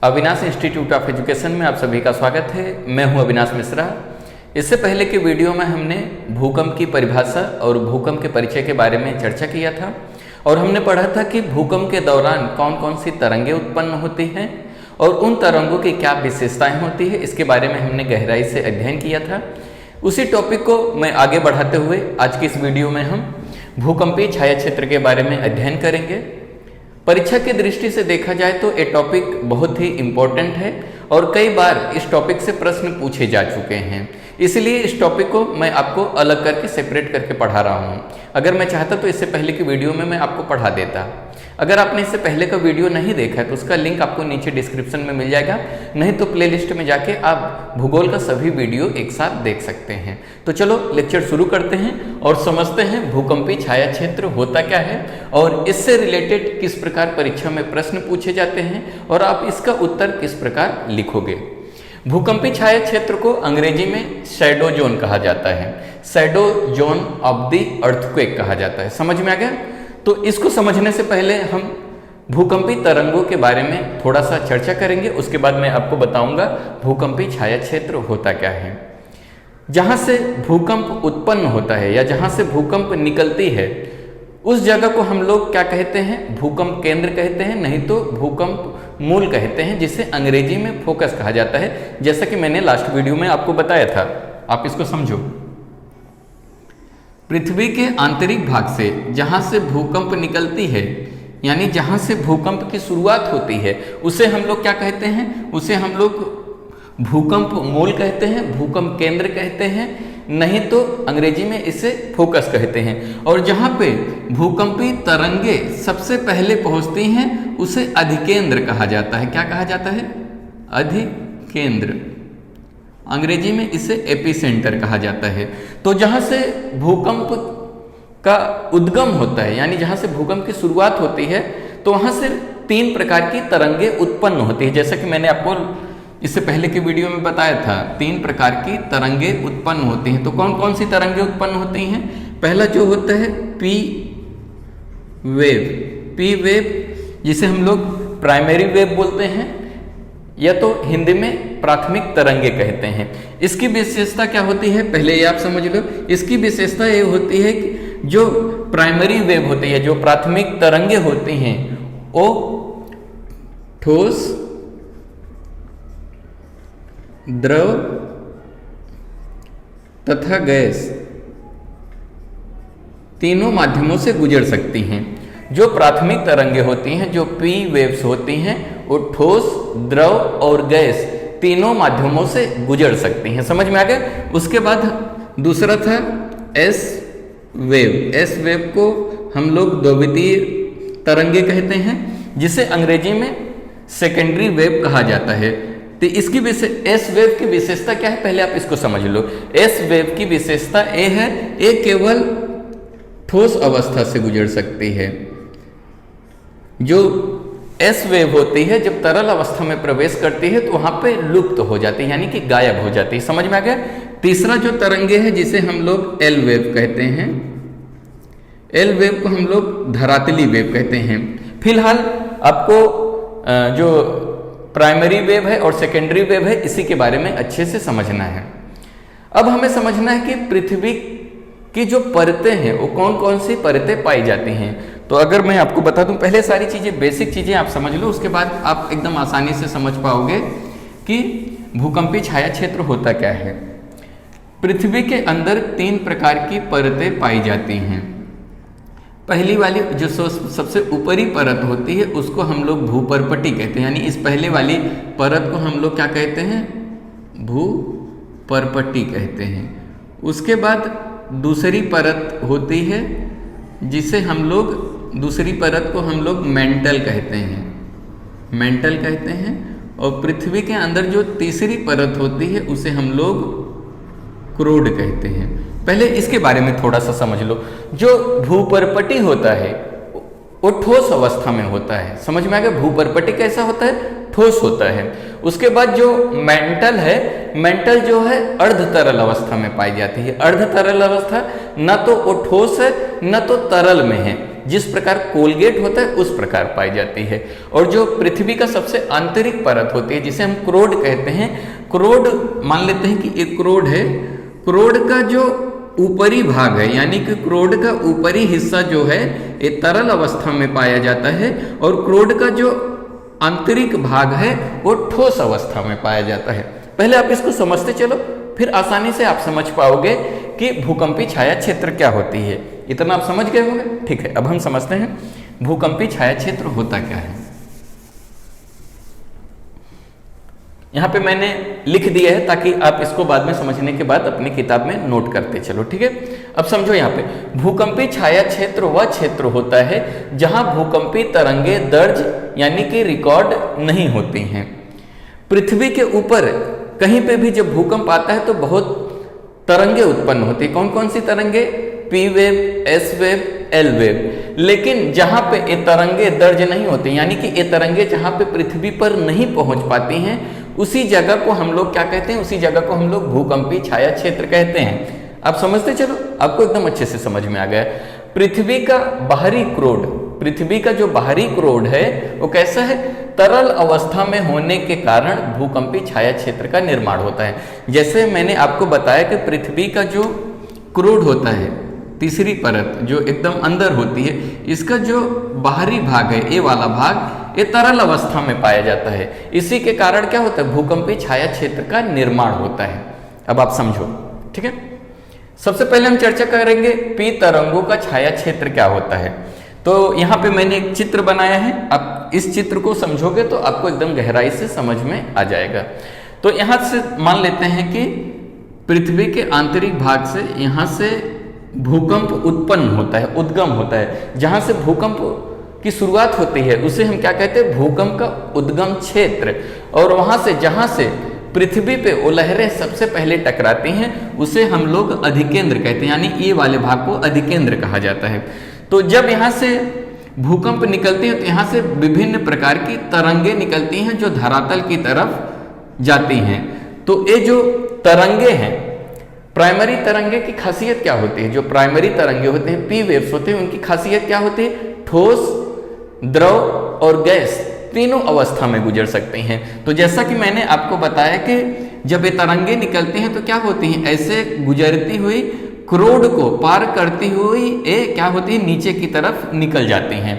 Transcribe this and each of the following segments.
Avinash institute of education में आप सभी का स्वागत है। मैं हूं अविनाश मिश्रा। इससे पहले के वीडियो में हमने भूकंप की परिभाषा और भूकंप के परिचय के बारे में चर्चा किया था और हमने पढ़ा था कि भूकंप के दौरान कौन कौन सी तरंगें उत्पन्न होती हैं और उन तरंगों की क्या विशेषताएं होती है, इसके बारे में हमने गहराई से अध्ययन किया था। उसी टॉपिक को मैं आगे बढ़ाते हुए आज की इस वीडियो में हम भूकंपीय छाया क्षेत्र के बारे में अध्ययन करेंगे। परीक्षा की दृष्टि से देखा जाए तो ये टॉपिक बहुत ही इम्पोर्टेंट है और कई बार इस टॉपिक से प्रश्न पूछे जा चुके हैं, इसलिए इस टॉपिक को मैं आपको अलग करके सेपरेट करके पढ़ा रहा हूँ। अगर मैं चाहता तो इससे पहले की वीडियो में मैं आपको पढ़ा देता। अगर आपने इससे पहले का वीडियो नहीं देखा है तो उसका लिंक आपको नीचे डिस्क्रिप्शन में मिल जाएगा, नहीं तो प्लेलिस्ट में जाके आप भूगोल का सभी वीडियो एक साथ देख सकते हैं। तो चलो लेक्चर शुरू करते हैं और समझते हैं भूकंपीय छाया क्षेत्र होता क्या है और इससे रिलेटेड किस प्रकार परीक्षा में प्रश्न पूछे जाते हैं और आप इसका उत्तर किस प्रकार लिखोगे। भूकंपीय छाया क्षेत्र को अंग्रेजी में शैडो जोन कहा जाता है। Shadow zone of the earthquake कहा जाता है। समझ में आ गया? तो इसको समझने से पहले हम भूकंपीय तरंगों के बारे में थोड़ा सा चर्चा करेंगे, उसके बाद मैं आपको बताऊंगा भूकंपीय छाया क्षेत्र होता क्या है। जहां से भूकंप उत्पन्न होता है या जहां से भूकंप निकलती है उस जगह को हम लोग क्या कहते हैं? भूकंप केंद्र कहते हैं, नहीं तो भूकंप मूल कहते हैं, जिसे अंग्रेजी में फोकस कहा जाता है। जैसा कि मैंने लास्ट वीडियो में आपको बताया था, आप इसको समझो। पृथ्वी के आंतरिक भाग से जहां से भूकंप निकलती है, यानी जहां से भूकंप की शुरुआत होती है, उसे हम लोग क्या कहते हैं? उसे हम लोग भूकंप मूल कहते हैं, भूकंप केंद्र कहते हैं, नहीं तो अंग्रेजी में इसे फोकस कहते हैं। और जहां पे भूकंपीय तरंगे सबसे पहले पहुंचती हैं उसे अधिकेंद्र कहा जाता है। क्या कहा जाता है? अधिकेंद्र। अंग्रेजी में इसे एपिसेंटर कहा जाता है। तो जहां से भूकंप का उद्गम होता है, यानी जहां से भूकंप की शुरुआत होती है, तो वहां से 3 प्रकार की तरंगे उत्पन्न होती है। जैसा कि मैंने आपको इससे पहले की वीडियो में बताया था, 3 प्रकार की तरंगे उत्पन्न होती हैं। तो कौन कौन सी तरंगे उत्पन्न होती हैं? पहला जो होता है पी वेव। पी वेव जिसे हम लोग प्राइमरी वेव बोलते हैं या तो हिंदी में प्राथमिक तरंगे कहते हैं। इसकी विशेषता क्या होती है पहले ये आप समझ लो। इसकी विशेषता ये होती है कि जो प्राइमरी वेव होती है, जो प्राथमिक तरंगे होती हैं, वो ठोस, द्रव तथा गैस तीनों माध्यमों से गुजर सकती हैं। जो प्राथमिक तरंगे होती हैं, जो पी वेव्स होती हैं, वो ठोस, द्रव और गैस तीनों माध्यमों से गुजर सकती हैं। समझ में आ गया? उसके बाद दूसरा था एस वेव। एस वेव को हम लोग द्वितीय तरंगे कहते हैं, जिसे अंग्रेजी में सेकेंडरी वेव कहा जाता है। तो इसकी एस वेव की विशेषता क्या है पहले आप इसको समझ लो। एस वेव की विशेषता ये है, ये केवल ठोस अवस्था से गुजर सकती है। जो एस वेव होती है जब तरल अवस्था में प्रवेश करती है तो वहां पे लुप्त हो जाती है, यानी कि गायब हो जाती है। समझ में आ गया? तीसरा जो तरंगे है जिसे हम लोग एल वेव कहते हैं। एल वेव को हम लोग धरातली वेव कहते हैं। फिलहाल आपको जो प्राइमरी वेव है और सेकेंडरी वेव है इसी के बारे में अच्छे से समझना है। अब हमें समझना है कि पृथ्वी की जो परतें हैं वो कौन कौन सी परतें पाई जाती हैं। तो अगर मैं आपको बता दूं, पहले सारी चीजें बेसिक चीजें आप समझ लो, उसके बाद आप एकदम आसानी से समझ पाओगे कि भूकंपीय छाया क्षेत्र होता क्या है। पृथ्वी के अंदर 3 प्रकार की परतें पाई जाती हैं। पहली वाली जो सबसे ऊपरी परत होती है उसको हम लोग भूपर्पटी कहते हैं, यानी इस पहले वाली परत को हम लोग क्या कहते हैं? भूपर्पटी कहते हैं। उसके बाद दूसरी परत होती है जिसे हम लोग, दूसरी परत को हम लोग मेंटल कहते हैं, मेंटल कहते हैं। और पृथ्वी के अंदर जो तीसरी परत होती है उसे हम लोग क्रोड कहते हैं। पहले इसके बारे में थोड़ा सा समझ लो। जो भूपर्पटी होता है वो ठोस अवस्था में होता है। समझ में आ गया? भूपर्पटी कैसा होता है? ठोस होता है। उसके बाद जो मेंटल है, मेंटल जो है अर्ध तरल अवस्था में पाई जाती है। अर्ध तरल अवस्था न तो वो ठोस है न तो तरल में है, जिस प्रकार कोलगेट होता है उस प्रकार पाई जाती है। और जो पृथ्वी का सबसे आंतरिक परत होती है जिसे हम क्रोड कहते हैं, क्रोड मान लेते हैं कि एक क्रोड है, क्रोड का जो ऊपरी भाग है यानी कि क्रोड का ऊपरी हिस्सा जो है ये तरल अवस्था में पाया जाता है और क्रोड का जो आंतरिक भाग है वो ठोस अवस्था में पाया जाता है। पहले आप इसको समझते चलो, फिर आसानी से आप समझ पाओगे कि भूकंपी छाया क्षेत्र क्या होती है। इतना आप समझ गए होंगे, ठीक है। अब हम समझते हैं भूकंपी छाया क्षेत्र होता क्या है। यहां पे मैंने लिख दिया है ताकि आप इसको बाद में समझने के बाद अपनी किताब में नोट करते चलो, ठीक है। अब समझो, यहाँ पे भूकंपी छाया क्षेत्र वह क्षेत्र होता है जहां भूकंपी तरंगे दर्ज यानी कि रिकॉर्ड नहीं होती हैं। पृथ्वी के ऊपर कहीं पे भी जब भूकंप आता है तो बहुत तरंगे उत्पन्न होती है। कौन कौन सी तरंगे? P wave, S wave, L wave. लेकिन जहां पे ये तरंगे दर्ज नहीं होती यानी कि ये तरंगे जहां पे पृथ्वी पर नहीं पहुंच पाती हैं उसी जगह को हम लोग क्या कहते हैं? उसी जगह को हम लोग भूकंपी छाया क्षेत्र कहते हैं। आप समझते चलो, आपको एकदम अच्छे से समझ में आ गया। पृथ्वी का बाहरी क्रोड, पृथ्वी का जो बाहरी क्रोड है वो कैसा है? तरल अवस्था में होने के कारण भूकंपी छाया क्षेत्र का निर्माण होता है। जैसे मैंने आपको बताया कि पृथ्वी का जो क्रोड होता है, तीसरी परत जो एकदम अंदर होती है, इसका जो बाहरी भाग है, ये वाला भाग, ये तरल अवस्था में पाया जाता है। इसी के कारण क्या होता है? भूकंपी छाया क्षेत्र का निर्माण होता है। अब आप समझो, ठीक है। सबसे पहले हम चर्चा करेंगे पी तरंगों का छाया क्षेत्र क्या होता है। तो यहाँ पे मैंने एक चित्र बनाया है, आप इस चित्र को समझोगे तो आपको एकदम गहराई से समझ में आ जाएगा। तो यहाँ से मान लेते हैं कि पृथ्वी के आंतरिक भाग से यहाँ से भूकंप उत्पन्न होता है, उद्गम होता है। जहां से भूकंप की शुरुआत होती है उसे हम क्या कहते हैं? भूकंप का उद्गम क्षेत्र। और वहां से जहां से पृथ्वी पे वो लहरें सबसे पहले टकराती हैं उसे हम लोग अधिकेंद्र कहते हैं, यानी ये वाले भाग को अधिकेंद्र कहा जाता है। तो जब यहाँ से भूकंप निकलते हैं तो यहाँ से विभिन्न प्रकार की तरंगे निकलती हैं जो धरातल की तरफ जाती हैं। तो ये जो तरंगे हैं, प्राइमरी तरंगे की खासियत क्या होती है? जो प्राइमरी तरंगे होते हैं, पी वेव्स होते हैं, उनकी खासियत क्या होती है? ठोस, द्रव और गैस तीनों अवस्था में गुजर सकती हैं। तो जैसा कि मैंने आपको बताया कि जब ये तरंगे निकलती हैं तो क्या होती हैं? ऐसे गुजरती हुई क्रोड को पार करती हुई ये क्या होती है? नीचे की तरफ निकल जाती हैं।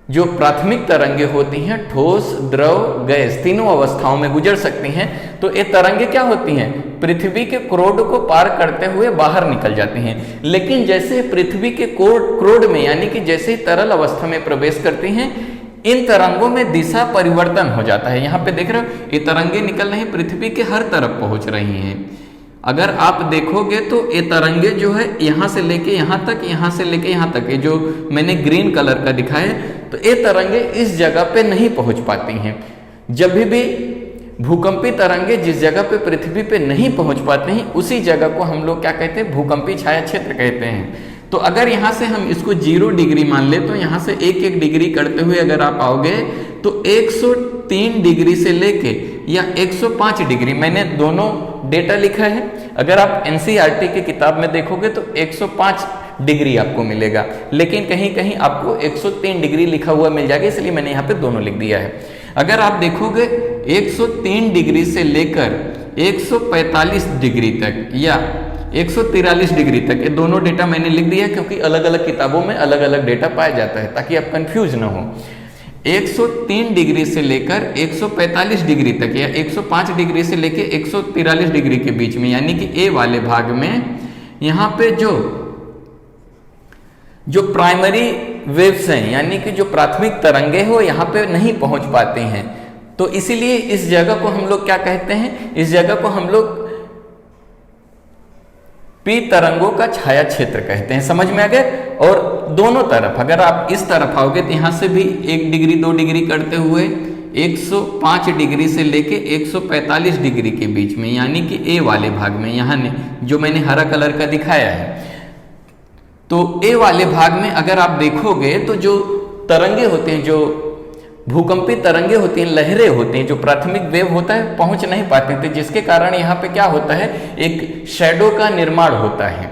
जो प्राथमिक तरंगे होती हैं, ठोस, द्रव, गैस तीनों अवस्थाओं में गुजर सकती हैं। तो ये तरंगे क्या होती हैं? पृथ्वी के क्रोड को पार करते हुए बाहर निकल जाती हैं। लेकिन जैसे पृथ्वी के क्रोड में यानी कि जैसे ही तरल अवस्था में प्रवेश करती हैं, इन तरंगों में दिशा परिवर्तन हो जाता है। यहाँ पे देख रहे हो ये तरंगे निकल रही पृथ्वी के हर तरफ पहुंच रही हैं। अगर आप देखोगे तो ये तरंगे जो है यहाँ से लेके यहाँ तक, यहाँ से लेके यहाँ तक, ये जो मैंने ग्रीन कलर का दिखाया है, तो ये तरंगे इस जगह पे नहीं पहुंच पाती हैं। जब भी भूकंपी तरंगे जिस जगह पे पृथ्वी पे नहीं पहुंच पाते हैं उसी जगह को हम लोग क्या कहते हैं? भूकंपी छाया क्षेत्र कहते हैं। तो अगर यहाँ से हम इसको 0 डिग्री मान ले तो यहाँ से 1-1 डिग्री करते हुए अगर आप आओगे तो 103 डिग्री से लेके या 105 डिग्री, मैंने दोनों डेटा लिखा है। अगर आप एनसीईआरटी की किताब में देखोगे तो 105 डिग्री आपको मिलेगा, लेकिन कहीं कहीं आपको 103 डिग्री लिखा हुआ मिल जाएगा, इसलिए मैंने यहाँ पे दोनों लिख दिया है। अगर आप देखोगे 103 डिग्री से लेकर 145 डिग्री तक या 143 डिग्री तक, ये दोनों डेटा मैंने लिख दिया है क्योंकि अलग अलग किताबों में अलग अलग डेटा पाया जाता है ताकि आप कंफ्यूज ना हो। 103 डिग्री से लेकर 145 डिग्री तक या 105 डिग्री से लेकर 143 डिग्री के बीच में, यानी कि ए वाले भाग में यहाँ पे जो प्राइमरी वेव्स हैं यानी कि जो प्राथमिक तरंगे हो यहाँ पे नहीं पहुंच पाती हैं। तो इसीलिए इस जगह को हम लोग क्या कहते हैं? इस जगह को हम लोग पी तरंगों का छाया क्षेत्र कहते हैं। समझ में आ गया? और दोनों तरफ अगर आप इस तरफ आओगे तो यहाँ से भी 1 डिग्री 2 डिग्री करते हुए 105 डिग्री से लेके 145 डिग्री के बीच में, यानी कि ए वाले भाग में, यहाँ ने जो मैंने हरा कलर का दिखाया है, तो ए वाले भाग में अगर आप देखोगे तो जो तरंगे होते हैं, जो भूकंपी तरंगे होती हैं, लहरें होती हैं, जो प्राथमिक वेव होता है पहुंच नहीं पाते थे, जिसके कारण यहाँ पे क्या होता है? एक शैडो का निर्माण होता है।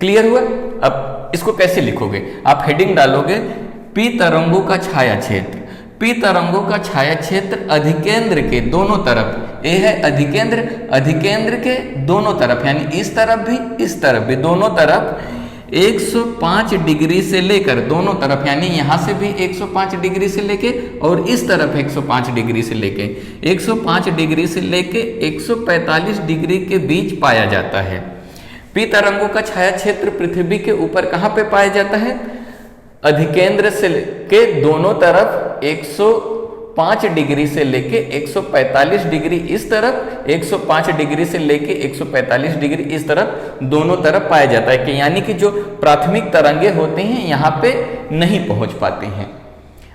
क्लियर हुआ? अब अब इसको कैसे लिखोगे, आप हेडिंग डालोगे पी तरंगों का छाया क्षेत्र। पी तरंगों का छाया क्षेत्र अधिकेंद्र के दोनों तरफ, ए है अधिकेंद्र, अधिकेंद्र के दोनों तरफ यानी इस तरफ भी इस तरफ भी, दोनों तरफ 105 डिग्री से लेकर, दोनों तरफ यानी यहां से भी 105 डिग्री से लेके और इस तरफ 105 डिग्री से लेके 105 डिग्री से लेके 145 डिग्री के बीच पाया जाता है। पी तरंगों का छाया क्षेत्र पृथ्वी के ऊपर कहां पे पाया जाता है? अधिकेंद्र से के दोनों तरफ 105 डिग्री से लेके 145 डिग्री इस तरफ, 105 डिग्री से लेके 145 डिग्री इस तरफ, दोनों तरफ पाया जाता है कि यानी कि जो प्राथमिक तरंगे होती हैं यहाँ पे नहीं पहुंच पाती हैं।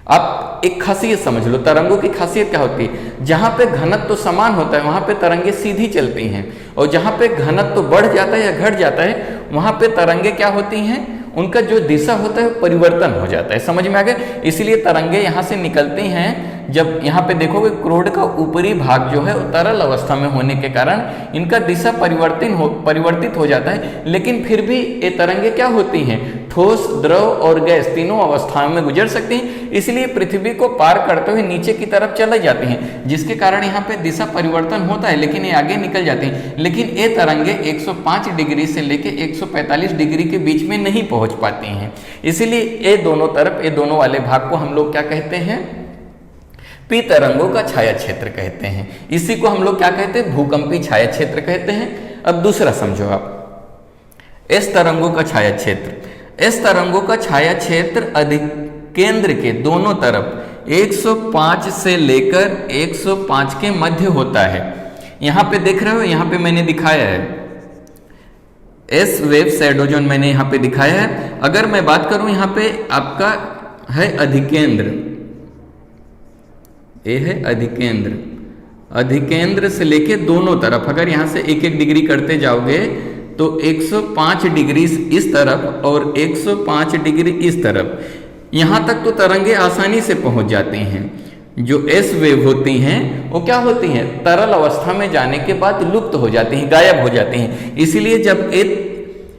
आप एक खासियत समझ लो, तरंगों की खासियत क्या होती है? जहां पे घनत्व तो समान होता है वहां पे तरंगे सीधी चलती हैं, और जहां पे घनत्व तो बढ़ जाता है या घट जाता है वहां पे तरंगे क्या होती हैं, उनका जो दिशा होता है परिवर्तन हो जाता है। समझ में आ गया? इसलिए तरंगे यहाँ से निकलती हैं। जब यहाँ पे देखोगे क्रोड का ऊपरी भाग जो है तरल अवस्था में होने के कारण इनका दिशा परिवर्तित हो जाता है, लेकिन फिर भी ये तरंगे क्या होती हैं? ठोस, द्रव और गैस तीनों अवस्थाओं में गुजर सकती हैं, इसलिए पृथ्वी को पार करते हुए नीचे की तरफ चले जाती हैं, जिसके कारण यहाँ पे दिशा परिवर्तन होता है, लेकिन ये आगे निकल जाती हैं। लेकिन ये तरंगे 105 डिग्री से लेके 145 डिग्री के बीच में नहीं पहुंच पाती हैं, इसीलिए ये दोनों तरफ, ये दोनों वाले भाग को हम लोग क्या कहते हैं? पी तरंगों का छाया क्षेत्र कहते हैं। इसी को हम लोग क्या कहते हैं? भूकंपी छाया क्षेत्र कहते हैं। अब दूसरा समझो आप, एस तरंगों का छाया क्षेत्र। एस तरंगों का छाया क्षेत्र अधिकेंद्र के दोनों तरफ 105 से लेकर 105 के मध्य होता है। यहां पे देख रहे हो, यहां पे मैंने दिखाया है एस वेव शैडो जोन मैंने यहां पे दिखाया है। अगर मैं बात करूं यहां पे आपका है अधिकेंद्र, ये है अधिकेंद्र, अधिकेंद्र से लेके दोनों तरफ अगर यहां से 1-1 डिग्री करते जाओगे तो 105 डिग्री इस तरफ और 105 डिग्री इस तरफ, यहां तक तो तरंगे आसानी से पहुंच जाती हैं। जो एस वेव होती हैं वो क्या होती हैं? तरल अवस्था में जाने के बाद लुप्त हो जाती हैं, गायब हो जाती हैं। इसीलिए जब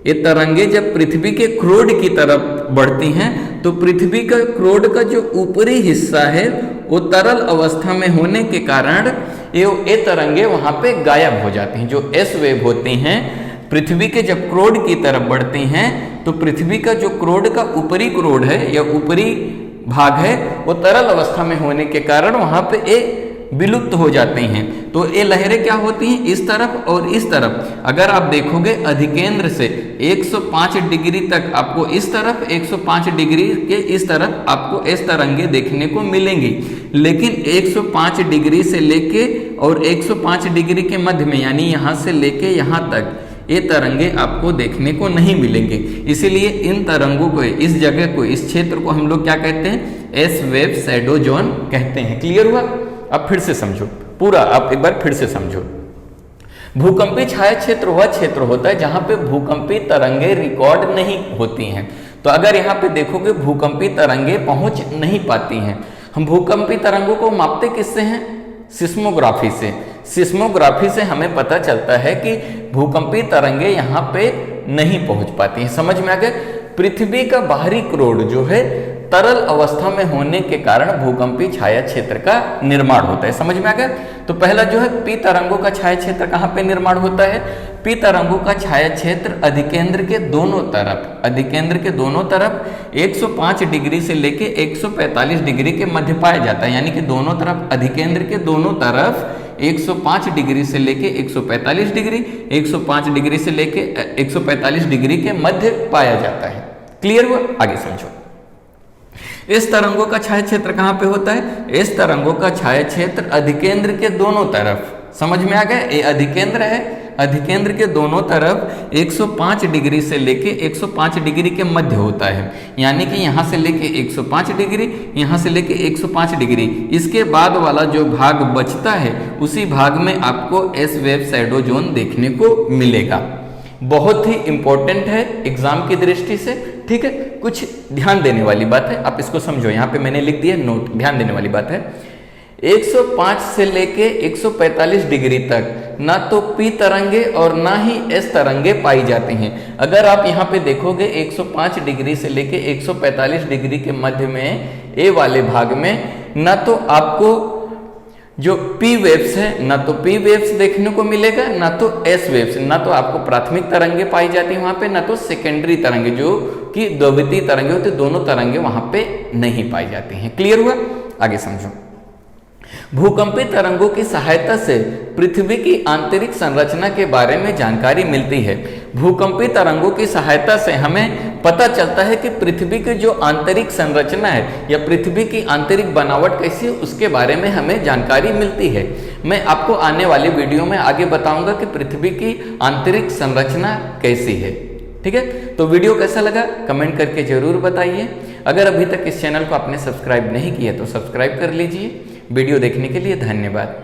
ये तरंगे जब पृथ्वी के क्रोड की तरफ बढ़ती हैं तो पृथ्वी का क्रोड का जो ऊपरी हिस्सा है वो तरल अवस्था में होने के कारण ये तरंगे वहां पे गायब हो जाती हैं। जो एस वेव होती हैं पृथ्वी के जब क्रोड की तरफ बढ़ती हैं तो पृथ्वी का जो क्रोड का ऊपरी क्रोड है या ऊपरी भाग है वो तरल अवस्था में होने के कारण वहां पे ये विलुप्त हो जाते हैं। तो ये लहरें क्या होती हैं? इस तरफ और इस तरफ। अगर आप देखोगे अधिकेंद्र से 105 डिग्री तक आपको इस तरफ, 105 डिग्री के इस तरफ आपको इस तरंगे देखने को मिलेंगी, लेकिन 105 डिग्री से लेके और 105 डिग्री के मध्य में यानी यहाँ से लेके यहाँ तक ये तरंगे आपको देखने को नहीं मिलेंगे। इसीलिए इन तरंगों को, इस जगह को, इस क्षेत्र को हम लोग क्या कहते हैं? एस वेव शैडो जोन कहते हैं। क्लियर हुआ? अब फिर से समझो पूरा, आप एक बार फिर से समझो। भूकंपी छाया क्षेत्र वह क्षेत्र होता है जहां पे भूकंपी तरंगे रिकॉर्ड नहीं होती हैं। तो अगर यहाँ पे देखोगे भूकंपी तरंगे पहुंच नहीं पाती हैं। हम भूकंपी तरंगों को मापते किससे हैं? सिस्मोग्राफी से। सिस्मोग्राफी से हमें पता चलता है कि भूकंपी तरंगे यहाँ पे नहीं पहुंच पाती हैं। समझ में आ गया? पृथ्वी का बाहरी क्रोड जो है तरल अवस्था में होने के कारण भूकंपी छाया क्षेत्र का निर्माण होता है। समझ में आ गया? तो पहला जो है पी तरंगों का छाया क्षेत्र कहाँ पे निर्माण होता है? पी तरंगों का छाया क्षेत्र अधिकेंद्र के दोनों तरफ, अधिकेंद्र के दोनों तरफ 105 डिग्री से लेके 145 डिग्री के मध्य पाया जाता है। यानी कि दोनों तरफ, अधिकेंद्र के दोनों तरफ 105 डिग्री से लेके 145 डिग्री, 105 डिग्री से लेके 145 डिग्री के मध्य पाया जाता है। क्लियर हुआ? आगे समझो। इस तरंगों का छाया क्षेत्र कहां पे होता है? इस तरंगों का छाया क्षेत्र अधिकेंद्र के दोनों तरफ। समझ में आ गया? ये अधिकेंद्र है, अधिकेंद्र के दोनों तरफ 105 डिग्री से लेके 105 डिग्री के मध्य होता है। यानी कि यहां से लेके 105 डिग्री, यहां से लेके 105 डिग्री, इसके बाद वाला जो भाग बचता है उसी भाग में आपको एस वेव शैडो जोन देखने को मिलेगा। बहुत ही इंपॉर्टेंट है एग्जाम की दृष्टि से। ठीक है, कुछ ध्यान देने वाली बात है, आप इसको समझो। यहाँ पे मैंने लिख दिया नोट, ध्यान देने वाली बात है। 105 से लेके 145 डिग्री तक ना तो पी तरंगे और ना ही एस तरंगे पाई जाती हैं। अगर आप यहाँ पे देखोगे 105 डिग्री से लेके 145 डिग्री के मध्य में ए वाले भाग में ना तो आपको जो पी वेव्स है, ना तो पी वेव्स देखने को मिलेगा, ना तो एस वेव्स, ना तो आपको प्राथमिक तरंगे पाई जाती है वहां पे, ना तो सेकेंडरी तरंगे जो कि द्वितीय तरंगे होती, दोनों तरंगे वहां पे नहीं पाई जाती हैं। क्लियर हुआ? आगे समझो। भूकंपीय तरंगों की सहायता से पृथ्वी की आंतरिक संरचना के बारे में जानकारी मिलती है। भूकंपीय तरंगों की सहायता से हमें पता चलता है कि पृथ्वी की जो आंतरिक संरचना है या पृथ्वी की आंतरिक बनावट कैसी है उसके बारे में हमें जानकारी मिलती है। मैं आपको आने वाले वीडियो में आगे बताऊंगा कि पृथ्वी की आंतरिक संरचना कैसी है। ठीक है, तो वीडियो कैसा लगा कमेंट करके जरूर बताइए। अगर अभी तक इस चैनल को आपने सब्सक्राइब नहीं किया तो सब्सक्राइब कर लीजिए। वीडियो देखने के लिए धन्यवाद।